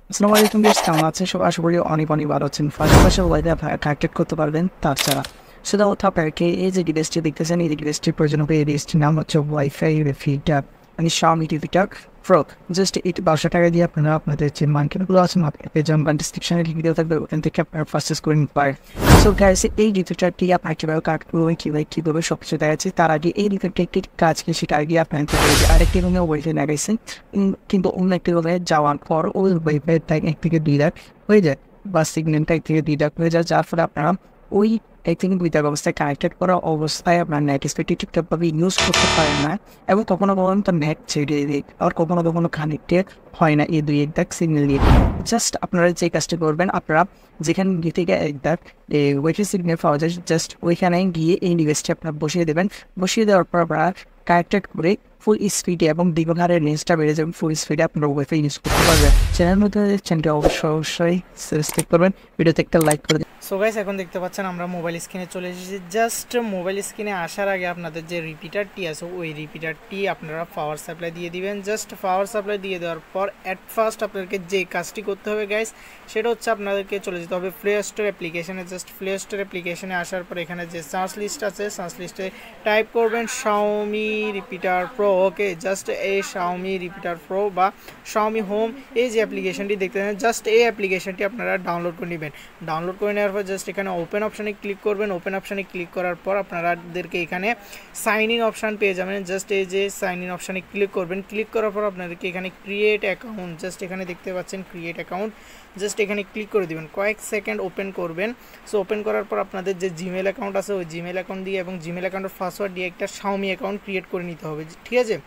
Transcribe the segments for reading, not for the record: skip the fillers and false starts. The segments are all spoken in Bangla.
আসসালামু আলাইকুম গাইস, কেমন আছেন সবাই? আশা করি অনেক অনেক ভালো আছেন। পাশাপাশি ওয়াইফাই আপনারা কানেক্টেড করতে পারবেন। তাছাড়া সেটা হচ্ছে আপনাকে এই যে ডিভাইসটি দেখতেছেন, এই ডিভাইসটির প্রয়োজন হবে। এই ডিভাইসটির নাম হচ্ছে ওয়াইফাই রিপিটার, মানে Xiaomi রিপিটার প্রো। জাস্ট এই 1200 টাকা দিয়ে আপনারা আপনাদের যে মার্কেটগুলো আছে মার্কেটে যান, ডিসক্রিপশনে লিঙ্ক দেওয়া থাকবে, ওখান থেকে আপনারা পারচেস করে নিতে পারেন। সো গাইস, এই রিপিটারটি আপনার কীভাবে কানেক্ট করবেন, কীভাবে সব কিছু দেখা যাচ্ছে, তার আগে এই রিপিটারটি একটি কাজ কি সেটা আগে আপনার আরেকটি রুমে ওয়াইফাই লাগাইছেন, কিন্তু অন্য একটি রুমে যাওয়ার পর ওই ওয়াইফাই টাইম 1 থেকে 2 লাখ হয়ে যায়, বা সিগন্যালটা 1 থেকে 2 লাখ হয়ে যায়, যার ফলে আপনারা ওই 1 থেকে 2 লাখ অবস্থায় কানেক্টেড করা অবস্থায় আপনার নেট স্পিডটি ঠিকঠাকভাবে ইউজ করতে পারেন না, এবং কখনো কখনো তো নেট ছেড়ে দিই, আর কখনো কখনো কানেক্টেড হয় না এই 2-1 লাখ সিগন্যাল দিয়ে। জাস্ট আপনারা যে কাজটি করবেন, আপনারা যেখানে থেকে 1 লাখ ওয়াইফাই সিগন্যাল পাওয়া যায়, জাস্ট ওইখানে গিয়ে এই ডিভাইসটি আপনারা বসিয়ে দেবেন। বসিয়ে দেওয়ার পর আপনারা কানেক্টেড করে ফুল স্পিডে এবং দ্বিগুণ হারে রেঞ্জটা বেড়ে যাবে, ফুল স্পিডে আপনারা ওয়াইফাই ইউজ করতে পারবেন। চ্যানেল মধ্যে চ্যানেলটি অবশ্যই সাবস্ক্রাইব করবেন, ভিডিওতে একটা লাইক করে দিন। সো গাইস, এখন দেখতে পাচ্ছেন আমরা মোবাইল স্ক্রিনে চলে এসেছি। জাস্ট মোবাইল স্ক্রিনে আসার আগে আপনাদের যে রিপিটারটি আছে ওই রিপিটারটি আপনারা পাওয়ার সাপ্লাই দিয়ে দিবেন। জাস্ট পাওয়ার সাপ্লাই দিয়ে দেওয়ার পর অ্যাট ফার্স্ট আপনাদেরকে যে কাজটি করতে হবে গাইস, সেটা হচ্ছে আপনাদেরকে চলে যেতে হবে প্লে স্টোর অ্যাপ্লিকেশনে। জাস্ট প্লে স্টোর অ্যাপ্লিকেশনে আসার পর এখানে যে সার্চ লিস্ট আছে, সার্চ লিস্টে টাইপ করবেন Xiaomi রিপিটার প্রো। ওকে, জাস্ট এই Xiaomi রিপিটার প্রো বা Xiaomi হোম, এই যে অ্যাপ্লিকেশনটি দেখতে পাচ্ছেন, জাস্ট এই অ্যাপ্লিকেশনটি আপনারা ডাউনলোড করে নেবেন। ডাউনলোড করে নেওয়ার পর জাস্ট এখানে ওপেন অপশানে ক্লিক করবেন। ওপেন অপশানে ক্লিক করার পর আপনাদেরকে এখানে সাইন ইন অপশান পেয়ে যাবেন। জাস্ট এই যে সাইন ইন অপশানে ক্লিক করবেন। ক্লিক করার পর আপনাদেরকে এখানে ক্রিয়েট অ্যাকাউন্ট, জাস্ট এখানে দেখতে পাচ্ছেন ক্রিয়েট অ্যাকাউন্ট, জাস্ট এখানে ক্লিক করে দেবেন। কয়েক সেকেন্ড ওপেন করবেন। সো ওপেন করার পর আপনাদের যে জিমেল অ্যাকাউন্ট আছে ওই জিমেল অ্যাকাউন্ট দিয়ে এবং জিমেল অ্যাকাউন্টের পাসওয়ার্ড দিয়ে একটা Xiaomi অ্যাকাউন্ট ক্রিয়েট করে নিতে হবে, ঠিক আছে?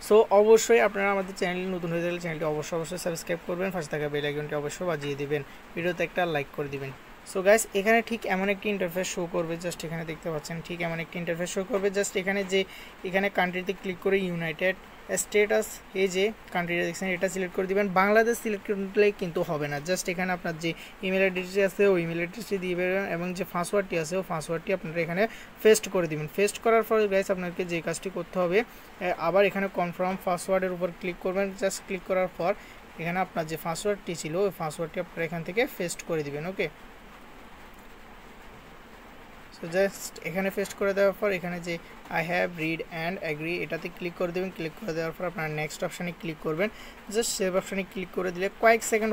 সো অবশ্যই আপনারা আমাদের চ্যানেলে নতুন হয়ে গেলে চ্যানেলটি অবশ্যই সাবস্ক্রাইব করবেন, পাশে থাকা বেল আইকনটি অবশ্যই বাজিয়ে দিবেন, ভিডিওতে একটা লাইক করে দিবেন। সো গাইস, এখানে ঠিক এমন একটি ইন্টারফেস শো করবে, জাস্ট এখানে দেখতে পাচ্ছেন ঠিক এমন একটি ইন্টারফেস শো করবে। জাস্ট এখানে কান্ট্রিতে ক্লিক করে ইউনাইটেড স্টেটাস, এই যে কান্ট্রিটা দেখছেন এটা সিলেক্ট করে দিবেন। বাংলাদেশ সিলেক্ট করলে কিন্তু হবে না, জাস্ট এখানে আপনার যে ইমেল অ্যাড্রেসটি আছে ওই ইমেল অ্যাড্রেসটি দিয়ে দেবেন এবং যে পাসওয়ার্ডটি আছে ওই পাসওয়ার্ডটি আপনারা এখানে পেস্ট করে দিবেন। পেস্ট করার পর গাইস আপনাকে যে কাজটি করতে হবে, আবার এখানে কনফার্ম পাসওয়ার্ডের উপর ক্লিক করবেন। জাস্ট ক্লিক করার পর এখানে আপনার যে পাসওয়ার্ডটি ছিল ওই পাসওয়ার্ডটি আপনারা এখান থেকে পেস্ট করে দিবেন। ওকে, সো জাস্ট এখানে পেস্ট করে দেওয়ার পর এখানে যে I have read and agree এটাতে ক্লিক করে দেবেন। ক্লিক করে দেওয়ার পর আপনারা নেক্সট অপশানে ক্লিক করবেন। জাস্ট সেভ অপশানে ক্লিক করে দিলে কয়েক সেকেন্ড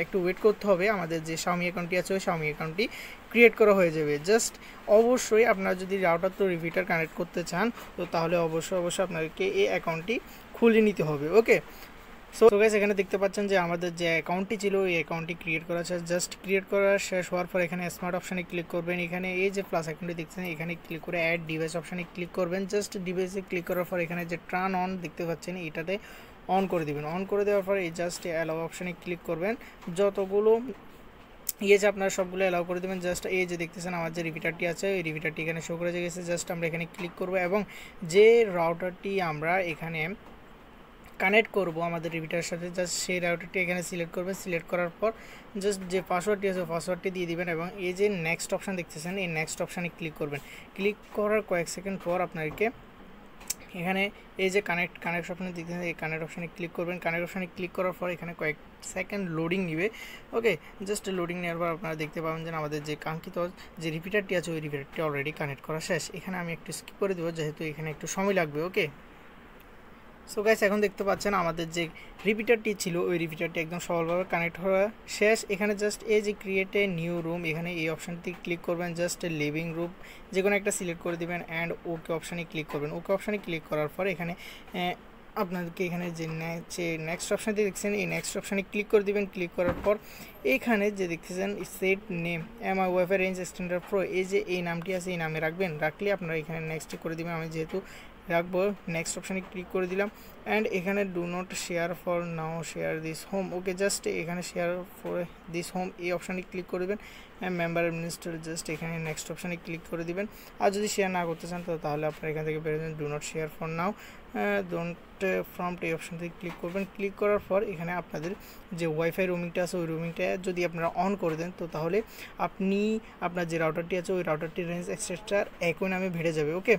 একটু ওয়েট করতে হবে। আমাদের যে Xiaomi অ্যাকাউন্টটি আছে ওই Xiaomi অ্যাকাউন্টটি ক্রিয়েট করা হয়ে যাবে। জাস্ট অবশ্যই আপনারা যদি রাউটার তো রিপিটার কানেক্ট করতে চান, তো তাহলে অবশ্যই আপনাদেরকে এই অ্যাকাউন্টটি খুলে নিতে হবে। ওকে, সো গাইস, এখানে দেখতে পাচ্ছেন যে আমাদের যে অ্যাকাউন্টটি ছিল ওই অ্যাকাউন্টটি ক্রিয়েট করা আছে। জাস্ট ক্রিয়েট করা শেষ হওয়ার পর এখানে স্মার্ট অপশানে ক্লিক করবেন। এখানে এই যে প্লাস অ্যাকাউন্টটি দেখছেন এখানে ক্লিক করে অ্যাড ডিভাইস অপশানে ক্লিক করবেন। জাস্ট ডিভাইসে ক্লিক করার পর এখানে যে টার্ন অন দেখতে পাচ্ছেন এটাতে অন করে দেবেন। অন করে দেওয়ার পর এই জাস্ট অ্যালাউ অপশানে ক্লিক করবেন। যতগুলো যে আপনারা সবগুলো অ্যালাউ করে দেবেন। জাস্ট এই যে দেখতেছেন আমার যে রিপিটারটি আছে ওই রিপিটারটি এখানে শো করে গেছে। জাস্ট আমরা এখানে ক্লিক করব এবং যে রাউটারটি আমরা এখানে কানেক্ট করব আমাদের রিপিটারের সাথে, জাস্ট সেই রাউটারটি এখানে সিলেক্ট করবেন। সিলেক্ট করার পর জাস্ট যে পাসওয়ার্ডটি আছে পাসওয়ার্ডটি দিয়ে দিবেন এবং এই যে নেক্সট অপশান দেখতেছেন এই নেক্সট অপশানে ক্লিক করবেন। ক্লিক করার কয়েক সেকেন্ড পর আপনাদেরকে এখানে এই যে কানেক্ট অপশানে দেখতেছেন এই কানেক্ট অপশানে ক্লিক করবেন। কানেক্ট অপশানে ক্লিক করার পর এখানে কয়েক সেকেন্ড লোডিং নেবে। ওকে, জাস্ট লোডিং নেওয়ার পর আপনারা দেখতে পাবেন যে আমাদের যে কাঙ্ক্ষিত যে রিপিটারটি আছে ওই রিপিটারটি অলরেডি কানেক্ট করা শেষ। এখানে আমি একটু স্কিপ করে দেবো যেহেতু এখানে একটু সময় লাগবে। ওকে, সো গাইস, এখন দেখতে পাচ্ছেন আমাদের যে রিপিটারটি ছিল ওই রিপিটারটি একদম সফলভাবে কানেক্ট হওয়া শেষ। এখানে জাস্ট এই যে ক্রিয়েট এ নিউ রুম এখানে এই অপশানটি ক্লিক করবেন। জাস্ট লিভিং রুম যে কোনো একটা সিলেক্ট করে দেবেন অ্যান্ড ওকে অপশানে ক্লিক করবেন। ওকে অপশানে ক্লিক করার পর এখানে আপনাদেরকে এখানে যে নেক্সট অপশানটি দেখছেন এই নেক্সট অপশানে ক্লিক করে দেবেন। ক্লিক করার পর এখানে যে দেখতেছেন সেট নেম আমার ওয়াইফাই রেঞ্জ এক্সটেন্ডার প্রো, এই যে এই নামটি আছে এই নামে রাখবেন। রাখলে আপনারা এখানে নেক্সট করে দেবেন। আমি যেহেতু রাখবো নেক্সট অপশানে ক্লিক করে দিলাম অ্যান্ড এখানে do not share for now share this home. Okay, just এখানে শেয়ার ফর দিস হোম এই অপশানে ক্লিক করে দেবেন। মেম্বার অ্যাডমিনিস্ট্রেটর জাস্ট এখানে নেক্সট অপশানে ক্লিক করে দিবেন। আর যদি শেয়ার না করতে চান তো তাহলে আপনারা এখান থেকে বেরোবেন do not share for now don't format এই অপশান থেকে ক্লিক করবেন। ক্লিক করার পর এখানে আপনাদের যে ওয়াইফাই রোমিংটা আছে ওই রোমিংটা যদি আপনারা অন করে দেন তো তাহলে আপনার যে রাউটারটি আছে ওই রাউটারটির রেঞ্জ এক্সট্রা একই নামে বেড়ে যাবে। ওকে,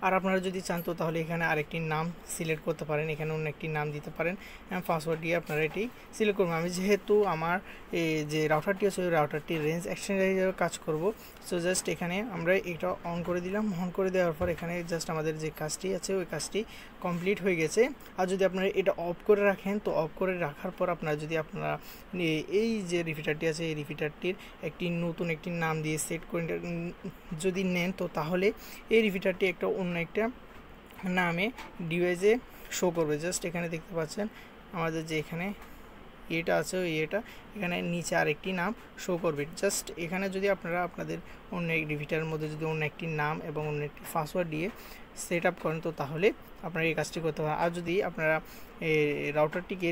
আর আপনারা যদি চান তো তাহলে এখানে আরেকটি নাম সিলেক্ট করতে পারেন, এখানে অন্য একটি নাম দিতে পারেন, পাসওয়ার্ড দিয়ে আপনারা এটি সিলেক্ট করবেন। আমি যেহেতু আমার এই যে রাউটারটি আছে ওই রাউটারটির রেঞ্জ এক্সটেন্ড হিসেবে কাজ করব, সো জাস্ট এখানে আমরা এটা অন করে দিলাম। অন করে দেওয়ার পর এখানে জাস্ট আমাদের যে কাজটি আছে ওই কাজটি কমপ্লিট হয়ে গেছে। আর যদি আপনারা এটা অফ করে রাখেন তো অফ করে রাখার পর আপনারা যদি আপনারা এই যে রিপিটারটি আছে এই রিপিটারটির নতুন একটি নাম দিয়ে সেট করে যদি নেন তো তাহলে এই রিপিটারটি একটা অন্য একটা নামে ডিভাইসে শো করবে। জাস্ট এখানে দেখতে পাচ্ছেন আমাদের যে এখানে এটা আছে ওই এখানে নিচে আরেকটি নাম শো করবে। জাস্ট এখানে যদি আপনারা আপনাদের অন্য এক রিপিটারের মধ্যে যদি অন্য একটি নাম এবং অন্য একটি পাসওয়ার্ড দিয়ে সেট আপ করেন তো তাহলে আপনারা এই কাজটি করতে পারেন। আর যদি আপনারা রাউটারটিকে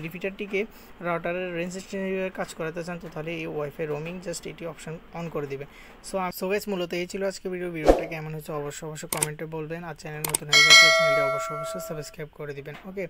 রিপিটারটিকে রাউটারের রেঞ্জ এক্সটেন্ডের কাজ করাতে চান তো তাহলে এই ওয়াইফাই রোমিং জাস্ট এটি অপশন অন করে দেবেন। সো গাইস মূলত এই ছিল আজকে ভিডিওটা কেমন হচ্ছে অবশ্যই কমেন্টে বলবেন। আর চ্যানেল নতুন হয়ে গেলে চ্যানেলটি অবশ্যই সাবস্ক্রাইব করে দিবেন। ওকে।